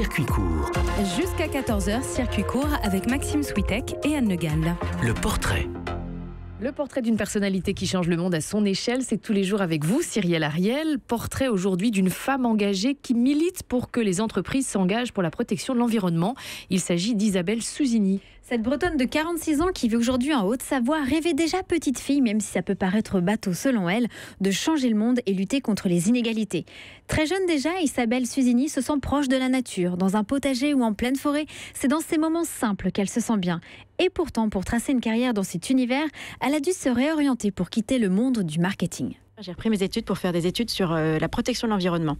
circuit court. Jusqu'à 14h, circuit court avec Maxime Switek et Anne Le Gall. Le portrait. Le portrait d'une personnalité qui change le monde à son échelle, c'est tous les jours avec vous, Cyrielle Ariel. Portrait aujourd'hui d'une femme engagée qui milite pour que les entreprises s'engagent pour la protection de l'environnement. Il s'agit d'Isabelle Susini. Cette Bretonne de 46 ans qui vit aujourd'hui en Haute-Savoie rêvait déjà petite fille, même si ça peut paraître bateau selon elle, de changer le monde et lutter contre les inégalités. Très jeune déjà, Isabelle Susini se sent proche de la nature. Dans un potager ou en pleine forêt, c'est dans ces moments simples qu'elle se sent bien. Et pourtant, pour tracer une carrière dans cet univers, elle a dû se réorienter pour quitter le monde du marketing. J'ai repris mes études pour faire des études sur la protection de l'environnement.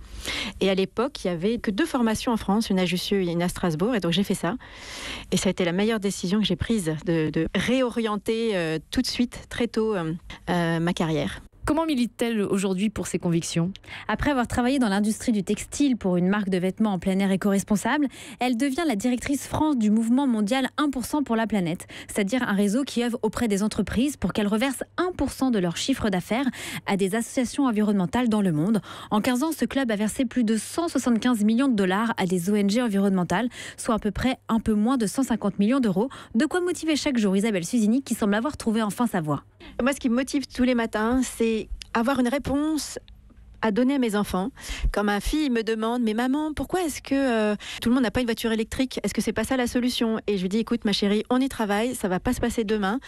Et à l'époque, il n'y avait que 2 formations en France, une à Jussieu et une à Strasbourg. Et donc j'ai fait ça. Et ça a été la meilleure décision que j'ai prise de réorienter tout de suite, très tôt, ma carrière. Comment milite-t-elle aujourd'hui pour ses convictions ? Après avoir travaillé dans l'industrie du textile pour une marque de vêtements en plein air éco-responsable, elle devient la directrice France du mouvement mondial 1% pour la planète, c'est-à-dire un réseau qui œuvre auprès des entreprises pour qu'elles reversent 1% de leur chiffre d'affaires à des associations environnementales dans le monde. En 15 ans, ce club a versé plus de 175 millions de dollars à des ONG environnementales, soit à peu près un peu moins de 150 millions d'euros. De quoi motiver chaque jour Isabelle Susini qui semble avoir trouvé enfin sa voie. Moi, ce qui me motive tous les matins, c'est avoir une réponse à donner à mes enfants. Quand ma fille me demande « Mais maman, pourquoi est-ce que tout le monde n'a pas une voiture électrique ? Est-ce que c'est pas ça la solution ?» Et je lui dis « Écoute ma chérie, on y travaille, ça va pas se passer demain,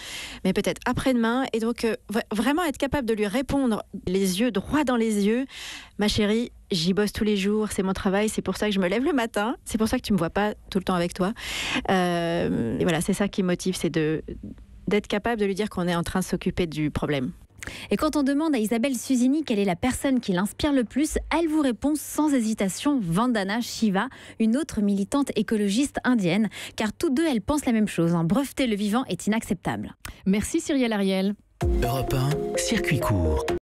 mais peut-être après-demain. » Et donc, vraiment être capable de lui répondre les yeux droit dans les yeux. « Ma chérie, j'y bosse tous les jours, c'est mon travail, c'est pour ça que je me lève le matin, c'est pour ça que tu me vois pas tout le temps avec toi. » Et voilà, c'est ça qui me motive, c'est d'être capable de lui dire qu'on est en train de s'occuper du problème. Et quand on demande à Isabelle Susini quelle est la personne qui l'inspire le plus, elle vous répond sans hésitation Vandana Shiva, une autre militante écologiste indienne. Car toutes deux, elles pensent la même chose. Breveter le vivant est inacceptable. Merci Cyrielle Ariel. Europe 1, circuit court.